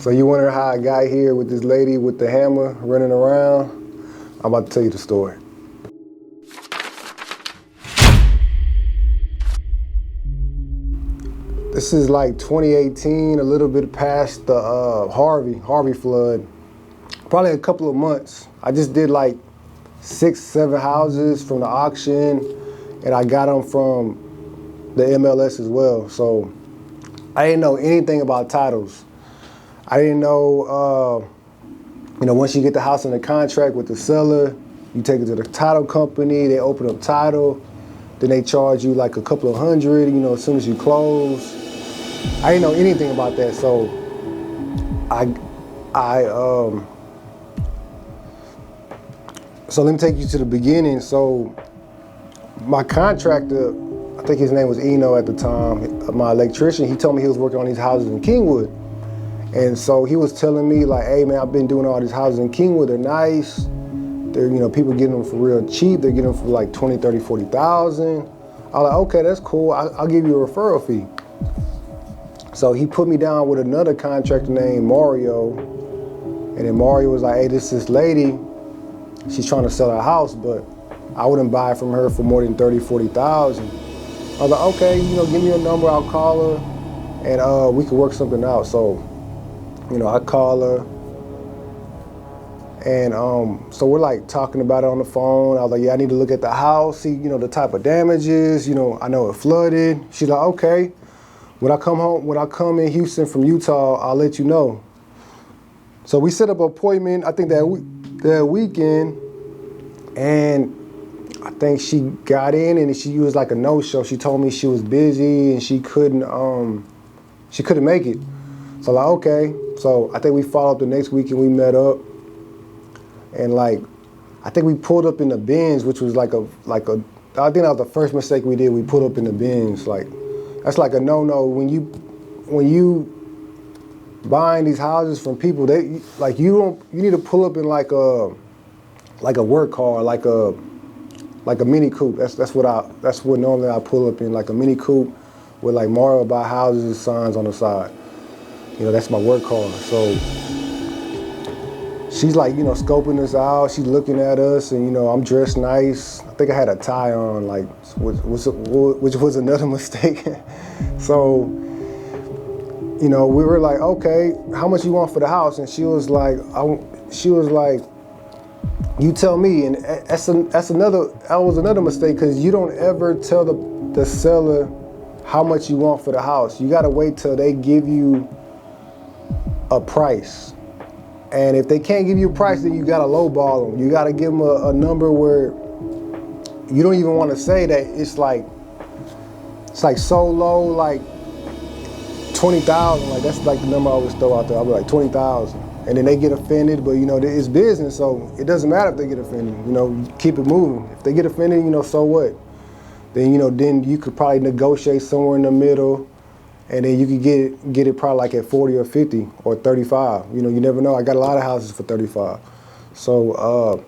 So you wonder how I got here with this lady with the hammer running around? I'm about to tell you the story. This is like 2018, a little bit past the Harvey flood. Probably a couple of months. I just did like 6, 7 houses from the auction, and I got them from the MLS as well. So I didn't know anything about titles. I didn't know, once you get the house under contract with the seller, you take it to the title company, they open up title, then they charge you like a couple of hundred, as soon as you close. I didn't know anything about that, so so let me take you to the beginning. So my contractor, I think his name was Eno at the time, my electrician, he told me he was working on these houses in Kingwood. And so he was telling me like, hey man, I've been doing all these houses in Kingwood, they're nice. They're, people getting them for real cheap. They're getting them for like 20, 30, 40,000. I was like, okay, that's cool. I'll give you a referral fee. So he put me down with another contractor named Mario. And then Mario was like, hey, this lady, she's trying to sell her house, but I wouldn't buy from her for more than 30, 40,000. I was like, okay, give me a number, I'll call her, and we could work something out. So, I call her, and so we're like talking about it on the phone. I was like, yeah, I need to look at the house, see, the type of damages, I know it flooded. She's like, okay, when I come in Houston from Utah, I'll let you know. So we set up an appointment, I think that weekend, and I think she got in and she was like a no-show. She told me she was busy and she couldn't make it. So like, okay. So I think we followed up the next week and we met up. And like, I think we pulled up in the Benz, which was I think that was the first mistake we did. We pulled up in the Benz. Like, that's like a no-no. When you buying these houses from people, you need to pull up in like a work car, like a Mini Coupe. That's what normally I pull up in, like a Mini Coupe with like Mario buy houses signs on the side. That's my work car. So she's like, scoping us out. She's looking at us, and I'm dressed nice. I think I had a tie on, like, which was another mistake. So, we were like, okay, how much you want for the house? And she was like, you tell me. And that was another mistake, because you don't ever tell the seller how much you want for the house. You gotta wait till they give you a price. And if they can't give you a price, then you gotta lowball them. You gotta give them a number where you don't even want to say that it's like so low, like 20,000. Like, that's like the number I always throw out there. I'll be like 20,000, and then they get offended. But it's business, so it doesn't matter if they get offended. Keep it moving. If they get offended, so what? Then then you could probably negotiate somewhere in the middle. And then you could get it probably like at 40 or 50 or 35. You never know. I got a lot of houses for 35. So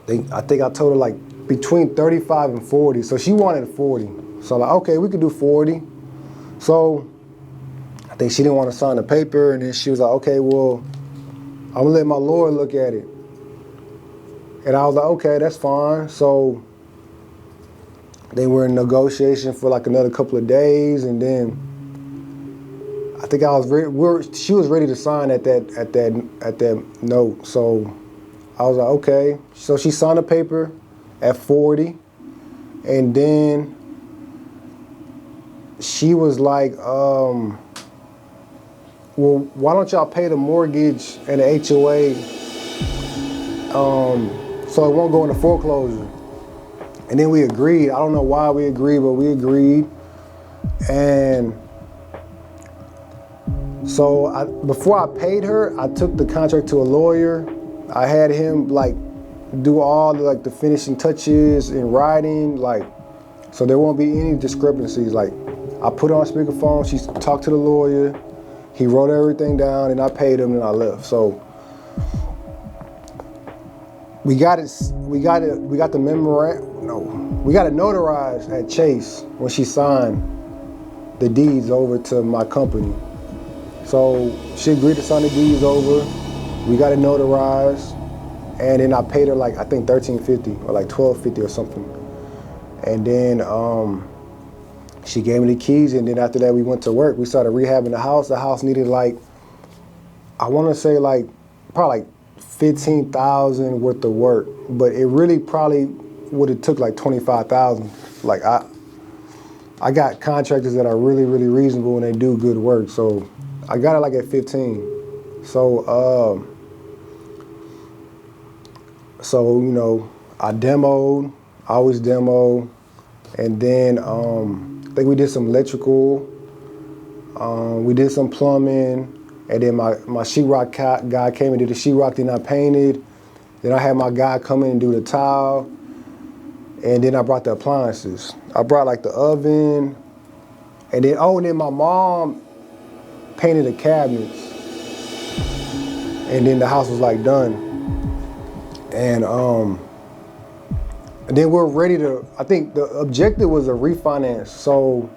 I think I told her like between 35 and 40. So she wanted 40. So like, okay, we could do 40. So I think she didn't want to sign the paper, and then she was like, okay, well, I'm gonna let my lawyer look at it. And I was like, okay, that's fine. So they were in negotiation for like another couple of days, and then I think she was ready to sign at that note. So I was like, okay. So she signed a paper at 40, and then she was like, well, why don't y'all pay the mortgage and the HOA so it won't go into foreclosure? And then we agreed. I don't know why we agreed, but we agreed. And so before I paid her, I took the contract to a lawyer. I had him like do all the finishing touches in writing, so there won't be any discrepancies. Like, I put her on speakerphone, she talked to the lawyer, he wrote everything down, and I paid him and I left. So we got it notarized at Chase when she signed the deeds over to my company. So she agreed to sign the deeds over. We got it notarized, and then I paid her like I think $13.50 or like $12.50 or something. And then she gave me the keys, and then after that we went to work. We started rehabbing the house. The house needed like, I want to say like probably like $15,000 worth of work, but it really probably would have took like $25,000. Like I got contractors that are really, really reasonable and they do good work. So I got it like at 15. So you know, I demoed. I always demo, and then I think we did some electrical. We did some plumbing. And then my sheetrock guy came and did the sheetrock, then I painted. Then I had my guy come in and do the tile. And then I brought the appliances. I brought like the oven. And then my mom painted the cabinets. And then the house was like done. And then we're ready to, I think the objective was a refinance. So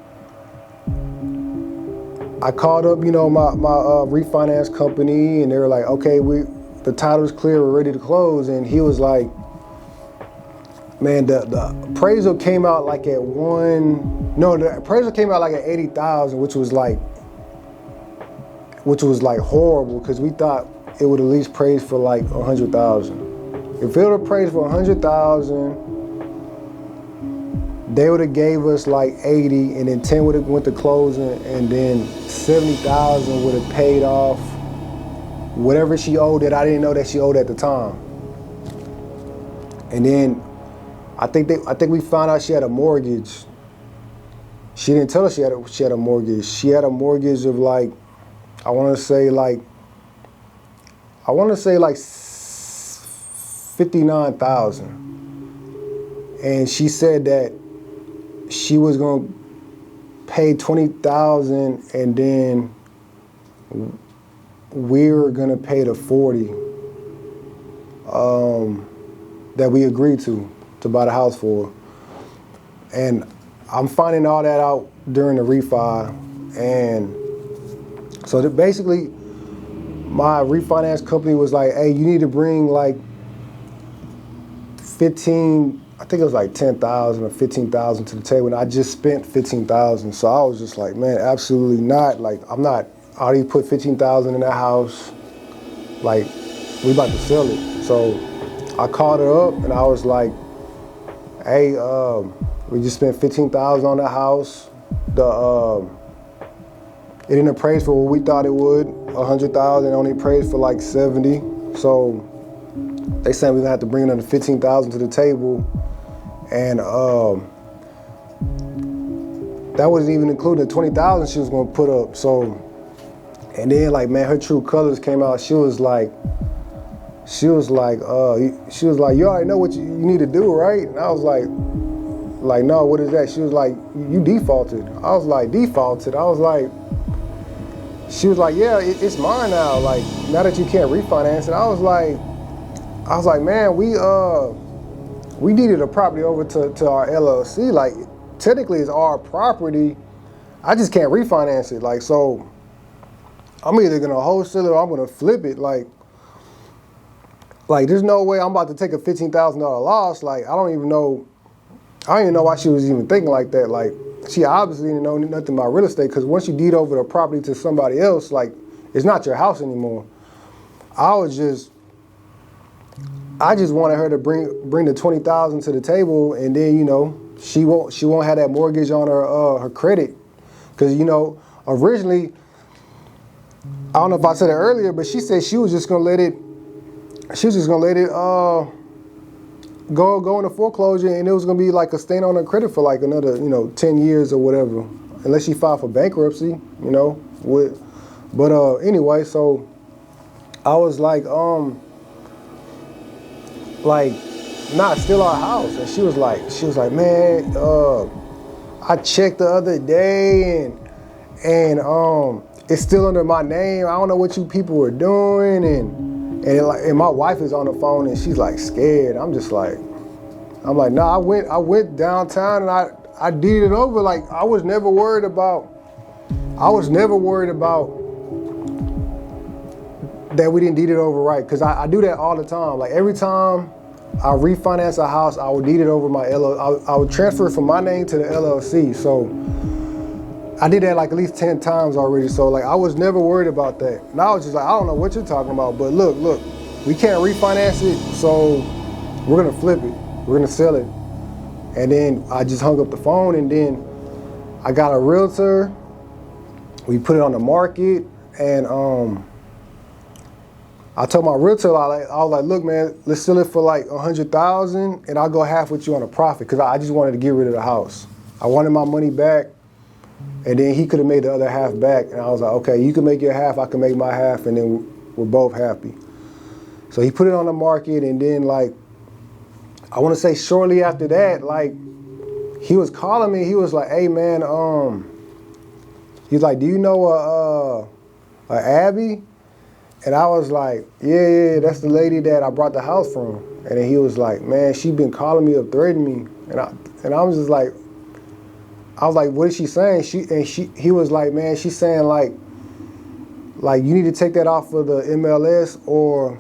I called up, you know, my refinance company, and they were like, okay, the title's clear, we're ready to close. And he was like, man, the appraisal came out like at the appraisal came out like at 80,000, which was like horrible, because we thought it would at least praise for like 100,000. If it would have praised for 100,000, they would have gave us like 80, and then 10 would have went to closing, and then 70,000 would have paid off whatever she owed that I didn't know that she owed at the time. And then I think we found out she had a mortgage. She didn't tell us she had a mortgage. She had a mortgage of like, I want to say like 59,000. And she said that she was gonna pay 20,000, and then we were gonna pay the 40 that we agreed to buy the house for. And I'm finding all that out during the refi. And so that basically my refinance company was like, hey, you need to bring like 15, I think it was like 10,000 or 15,000 to the table, and I just spent 15,000. So I was just like, man, absolutely not. Like, I already put 15,000 in that house. Like, we about to sell it. So I called her up and I was like, hey, we just spent 15,000 on the house. It didn't appraise for what we thought it would, 100,000, only appraised for like 70. So they said we're gonna have to bring another 15,000 to the table. And that wasn't even including the 20,000 she was gonna put up. So, and then like, man, her true colors came out. She was like, you already know what you need to do, right? And I was like, no, what is that? She was like, you defaulted. I was like, defaulted? She was like, yeah, it's mine now. Like, now that you can't refinance it. I was like, man, we deeded a property over to our LLC. Like, technically it's our property. I just can't refinance it. Like, so I'm either gonna wholesale it or I'm gonna flip it. Like there's no way I'm about to take a $15,000 loss. Like, I don't even know why she was even thinking like that. Like, she obviously didn't know nothing about real estate, because once you deed over the property to somebody else, like, it's not your house anymore. I just wanted her to bring the 20,000 to the table, and then, you know, she won't have that mortgage on her credit, because, you know, originally, I don't know if I said it earlier, but she said she was just gonna let it go into foreclosure, and it was gonna be like a stain on her credit for like another, you know, 10 years or whatever, unless she filed for bankruptcy, you know. But anyway, so I was like, nah, it's still our house. And she was like, man, I checked the other day, and it's still under my name. I don't know what you people were doing, and my wife is on the phone, and she's like scared. I'm like, nah, I went downtown and I deeded it over. Like, I was never worried about that we didn't deed it over right, because I do that all the time. Like every time I refinance a house, I would deed it over my LLC. I would transfer it from my name to the LLC. So I did that like at least 10 times already. So like I was never worried about that. And I was just like, I don't know what you're talking about, but look, we can't refinance it, so we're gonna flip it. We're gonna sell it. And then I just hung up the phone, and then I got a realtor. We put it on the market, and I told my realtor, I was like, look, man, let's sell it for like 100,000, and I'll go half with you on a profit, because I just wanted to get rid of the house. I wanted my money back, and then he could have made the other half back, and I was like, okay, you can make your half, I can make my half, and then we're both happy. So he put it on the market, and then like, I want to say shortly after that, like, he was calling me. He was like, hey, man, he's like, do you know a Abby? And I was like, yeah, that's the lady that I brought the house from. And then he was like, man, she been calling me up, threatening me. And I was just like, what is she saying? He was like, man, she's saying like you need to take that off of the MLS, or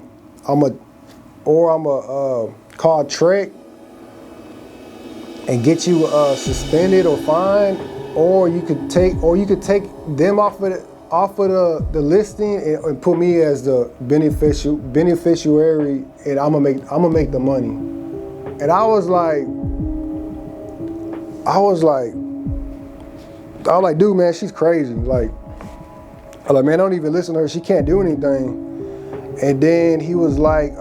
I'm a call Trek and get you suspended or fined, or you could take them off of the listing and put me as the beneficiary, and I'm gonna make the money. And I was like, dude, man, she's crazy. Like, I'm like, man, don't even listen to her. She can't do anything. And then he was like,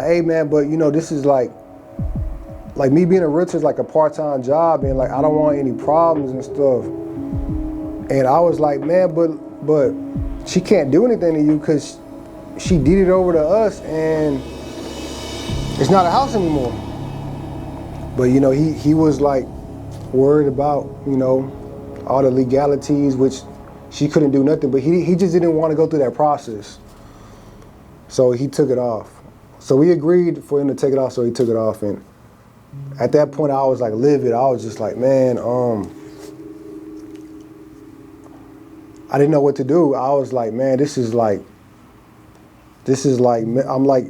hey, man, but you know, this is like me being a realtor is like a part-time job, and like I don't want any problems and stuff. And I was like, man, but she can't do anything to you, because she deeded over to us, and it's not a house anymore. But you know, he was like worried about, you know, all the legalities, which she couldn't do nothing, but he just didn't want to go through that process. So he took it off. So we agreed for him to take it off, so he took it off. And at that point, I was like livid. I was just like, man, I didn't know what to do. I was like, man, this is like, I'm like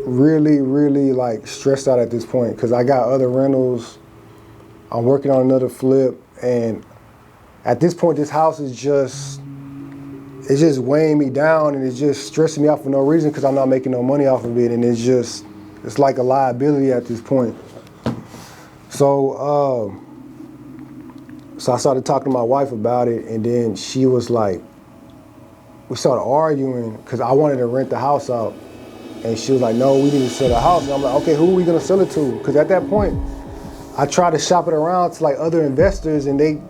really, really like stressed out at this point, because I got other rentals. I'm working on another flip, and at this point, this house is just weighing me down, and it's just stressing me out for no reason, because I'm not making no money off of it, and it's like a liability at this point. So I started talking to my wife about it, and then she was like, we started arguing, because I wanted to rent the house out, and she was like, no, we need to sell the house. And I'm like, okay, who are we gonna sell it to? Because at that point, I tried to shop it around to like other investors, and they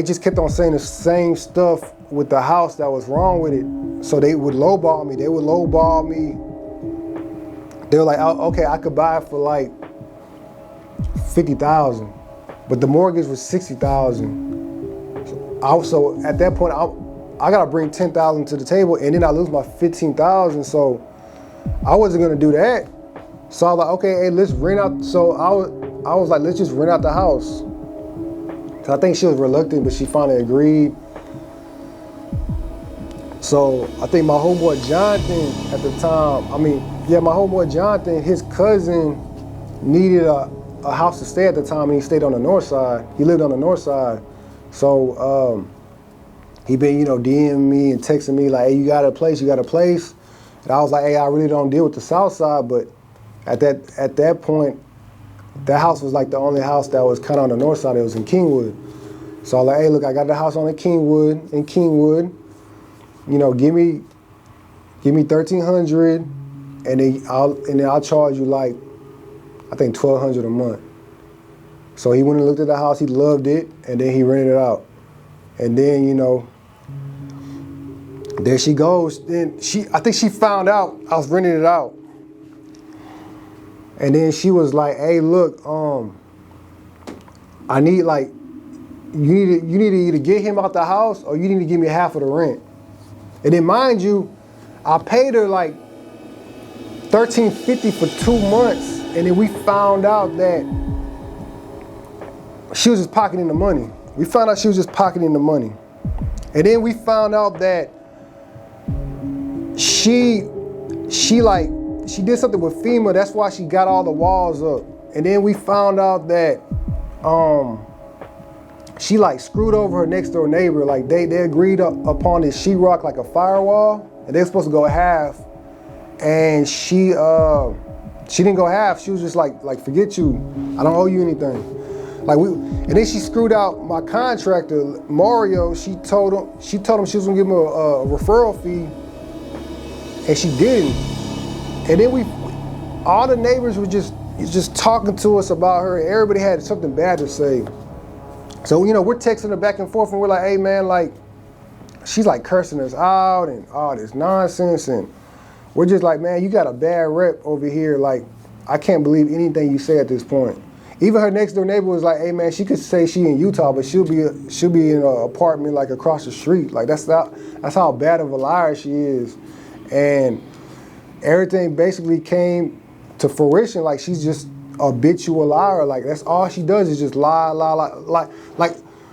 just kept on saying the same stuff with the house that was wrong with it. So they would lowball me. They were like, oh, okay, I could buy it for like $50,000, but the mortgage was $60,000. So at that point, I gotta bring $10,000 to the table, and then I lose my $15,000. So I wasn't gonna do that. So I was like, okay, hey, let's rent out. So I was like, let's just rent out the house. So I think she was reluctant, but she finally agreed. So I think my homeboy Jonathan at the time, my homeboy Jonathan, his cousin needed a house to stay at the time, and he stayed on the north side. He lived on the north side. So he been, you know, DMing me and texting me like, hey, you got a place? And I was like, hey, I really don't deal with the south side, but at that point, that house was like the only house that was kind of on the north side. It was in Kingwood. So I was like, hey, look, I got the house in Kingwood. You know, give me $1,300, and then I'll charge you like, I think $1,200 a month. So he went and looked at the house. He loved it, and then he rented it out. And then, you know, there she goes. Then I think she found out I was renting it out. And then she was like, hey, look, I need like, you need to either get him out the house, or you need to give me half of the rent. And then mind you, I paid her like $1,350 for 2 months, and then we found out that she was just pocketing the money. We found out she was just pocketing the money. And then we found out that she did something with FEMA. That's why she got all the walls up. And then we found out that she like screwed over her next door neighbor. Like they agreed upon this sheetrock, like a firewall, and they were supposed to go half. And she didn't go half. She was just like forget you. I don't owe you anything. And then she screwed out my contractor, Mario. She told him she was gonna give him a referral fee, and she didn't. And then all the neighbors were just talking to us about her. Everybody had something bad to say. So, we're texting her back and forth, and we're like, hey man, like, she's like cursing us out and all this nonsense. And we're just like, man, you got a bad rep over here. Like, I can't believe anything you say at this point. Even her next door neighbor was like, hey man, she could say she in Utah, but she'll be in an apartment like across the street. Like that's how bad of a liar she is. And everything basically came to fruition. Like she's just a habitual liar. Like that's all she does is just lie. Like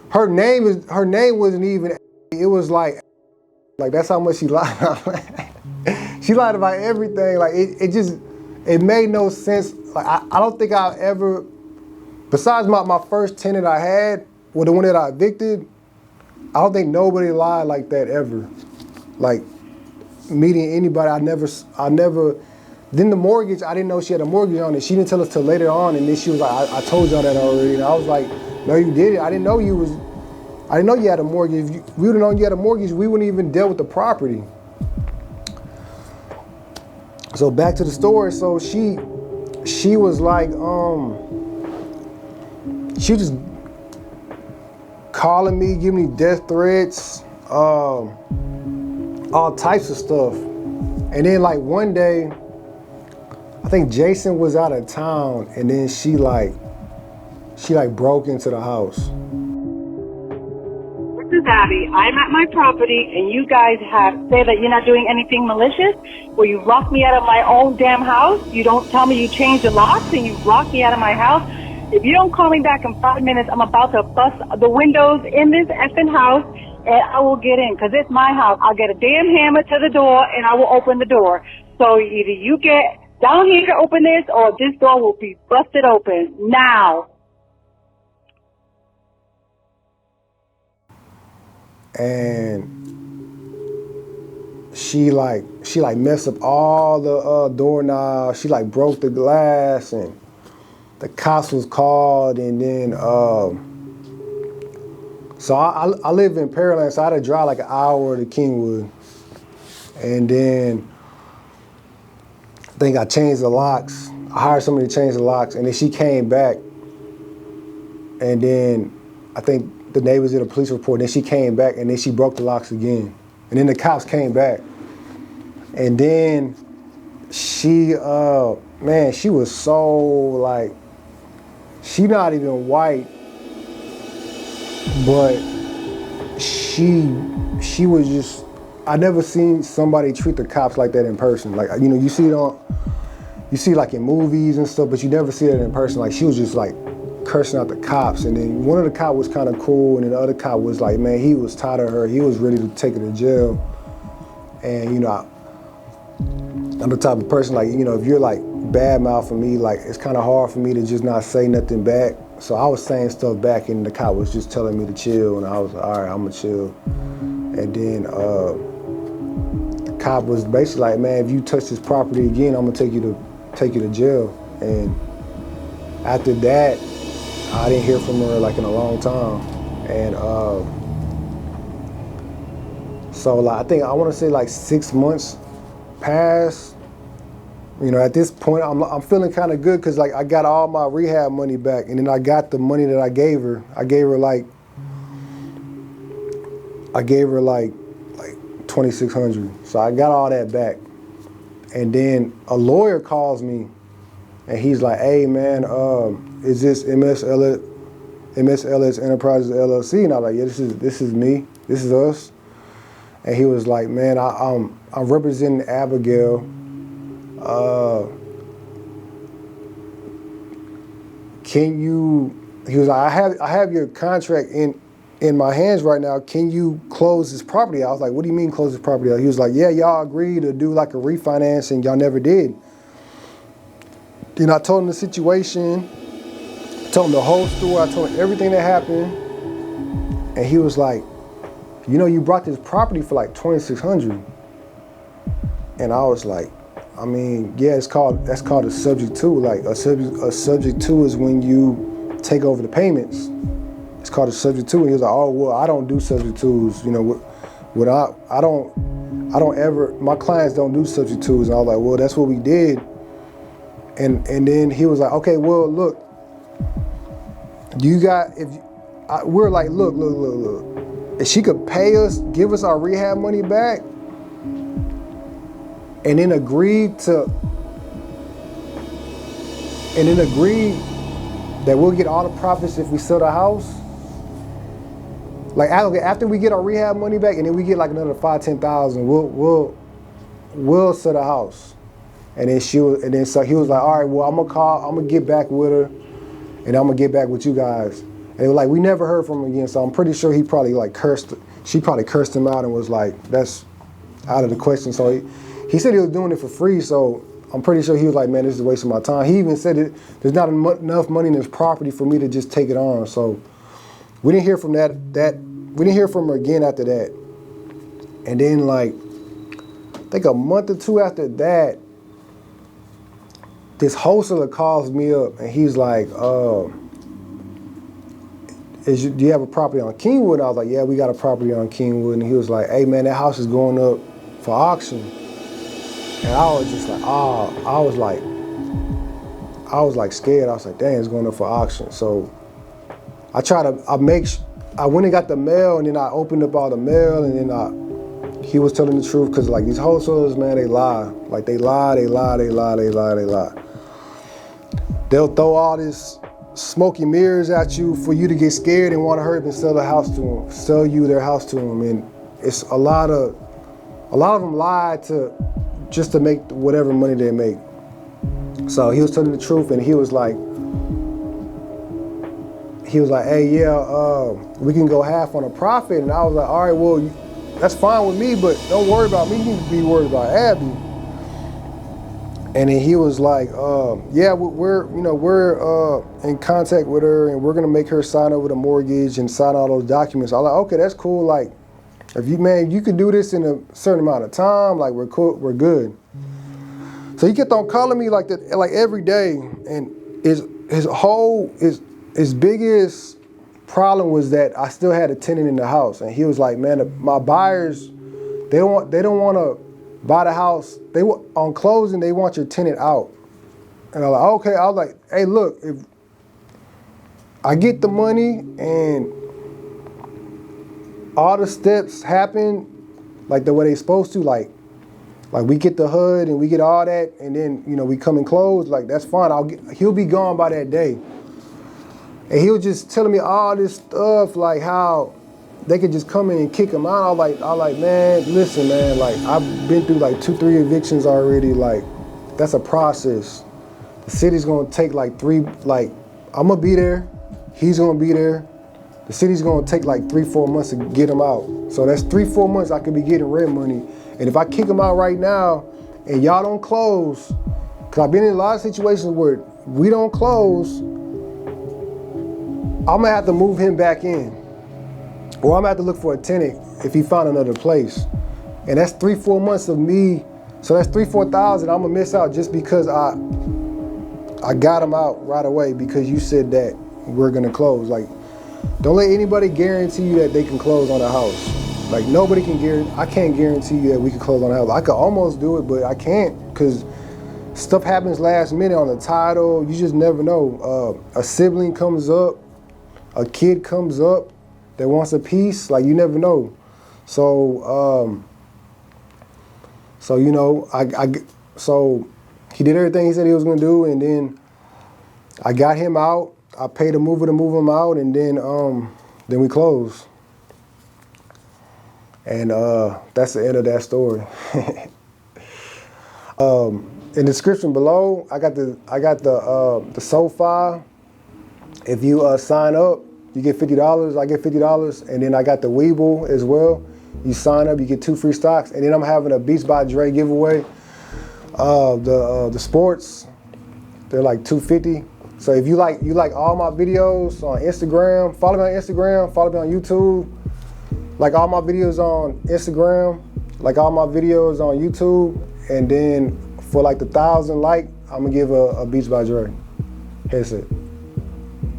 her name wasn't even. It was like that's how much she lied. She lied about everything. Like it made no sense. Like I don't think I've ever, besides my first tenant I had, well the one that I evicted, I don't think nobody lied like that ever. Like meeting anybody, I never. Then the mortgage, I didn't know she had a mortgage on it. She didn't tell us till later on, and then she was like, I told y'all that already. And I was like, no, you didn't. I didn't know you had a mortgage. If we would have known you had a mortgage, we wouldn't even deal with the property. So back to the story. So she was like, she was just calling me, giving me death threats, all types of stuff. And then like one day, I think Jason was out of town, and then she broke into the house. This is Abby. I'm at my property, and you guys say that you're not doing anything malicious. Well, you locked me out of my own damn house. You don't tell me you changed the locks, and you locked me out of my house. If you don't call me back in 5 minutes, I'm about to bust the windows in this effing house, and I will get in, because it's my house. I'll get a damn hammer to the door, and I will open the door. So either you get down here to open this, or this door will be busted open now. And she messed up all the doorknobs. She broke the glass, and the cops was called. And then so I live in Pearland, so I had to drive like an hour to Kingwood. And then I think I changed the locks. I hired somebody to change the locks, and then she came back. And then I think the neighbors did a police report. Then she came back, and then she broke the locks again. And then the cops came back. And then she, she was so she not even white, but she was just, I never seen somebody treat the cops like that in person. You see it in movies and stuff, but you never see it in person. Like she was just cursing out the cops. And then one of the cops was kind of cool, and then the other cop was like, man, he was tired of her. He was ready to take her to jail. And I'm the type of person if you're bad mouthing me, it's kind of hard for me to just not say nothing back. So I was saying stuff back, and the cop was just telling me to chill, and I was like, all right, I'm gonna chill. And then the cop was basically like, man, if you touch this property again, I'm gonna take you to jail. And after that, I didn't hear from her in a long time. And so I want to say 6 months passed. At this point, I'm feeling kind of good, because I got all my rehab money back, and then I got the money that I gave her. I gave her $2,600. So I got all that back. And then a lawyer calls me, and he's like, hey man, is this MSLS Enterprises LLC? And I'm like, yeah, this is me. This is us. And he was like, man, I'm representing Abigail. He was like, I have your contract in in my hands right now. Can you close this property out? I was like, what do you mean close this property out? He was like, yeah, y'all agreed to do like a refinance and y'all never did. Then I told him the situation, told him the whole story, I told him everything that happened. And he was like, you know, you brought this property for like $2,600. And I was like, I mean, yeah, that's called a subject to. Like a subject to is when you take over the payments. It's called a subject to. And he was like, oh, well, I don't do subject tos. You know, I don't ever, my clients don't do subject tos. And I was like, well, that's what we did. And then he was like, okay, well, look, we're like, look. If she could pay us, give us our rehab money back, and then agree that we'll get all the profits if we sell the house. Like after we get our rehab money back, and then we get like another $5,000-$10,000, we'll sell the house. And then so he was like, all right, well, I'm gonna get back with her, and I'm gonna get back with you guys. And they were like, we never heard from him again. So I'm pretty sure she probably cursed him out and was like, that's out of the question. So he said he was doing it for free. So I'm pretty sure he was like, man, this is a waste of my time. He even said there's not enough money in this property for me to just take it on. So we didn't hear from we didn't hear from her again after that. And then like, I think a month or two after that, this wholesaler calls me up and he's like, do you have a property on Kingwood? I was like, yeah, we got a property on Kingwood. And he was like, hey man, that house is going up for auction. And I was just like, I was like scared. I was like, dang, it's going up for auction. So I went and got the mail, and then I opened up all the mail, and then he was telling the truth, because like these wholesalers, man, they lie. Like they lie. They'll throw all this smoky mirrors at you for you to get scared and want to hurry up and sell their house to them. And it's a lot of them lie just to make whatever money they make. So he was telling the truth, and he was like, hey, yeah, we can go half on a profit. And I was like, all right, well, that's fine with me, but don't worry about me. You need to be worried about Abby. And then he was like, yeah, we're in contact with her, and we're gonna make her sign over the mortgage and sign all those documents. I was like, okay, that's cool. Like, if you could do this in a certain amount of time, like we're cool, we're good. So he kept on calling me like that, like every day, and his biggest problem was that I still had a tenant in the house, and he was like, man, my buyers, they don't want to buy the house. On closing, they want your tenant out. And I was like, okay. I was like, hey, look, if I get the money and all the steps happen like the way they're supposed to, like we get the HUD and we get all that, and then we come and close, like that's fine. He'll be gone by that day. And he was just telling me all this stuff, like how they could just come in and kick him out. I was like, man, listen, man, like I've been through like 2-3 evictions already. Like that's a process. The city's gonna take like 3, like I'm gonna be there, he's gonna be there. The city's gonna take like 3-4 months to get him out. So that's 3-4 months I could be getting rent money. And if I kick him out right now and y'all don't close, cause I've been in a lot of situations where we don't close, I'm gonna have to move him back in. Or I'm gonna have to look for a tenant if he found another place. And that's 3-4 months of me. So that's $3,000-$4,000 I'm gonna miss out just because I got him out right away because you said that we're gonna close. Like, don't let anybody guarantee you that they can close on a house. Like nobody can guarantee, I can't guarantee you that we can close on a house. I could almost do it, but I can't because stuff happens last minute on the title. You just never know. A sibling comes up, a kid comes up that wants a piece, like you never know. So, so he did everything he said he was gonna do, and then I got him out. I paid a mover to move him out, and then we closed. And that's the end of that story. In the description below, I got the SO file. If you sign up, You get $50, I get $50, and then I got the Weeble as well. You sign up, you get 2 free stocks, and then I'm having a Beats by Dre giveaway. The sports, they're like $250. So if you like all my videos on Instagram, follow me on Instagram, follow me on YouTube. Like all my videos on Instagram, like all my videos on YouTube, and then for like the 1,000 I'm gonna give a Beats by Dre headset.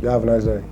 Y'all have a nice day.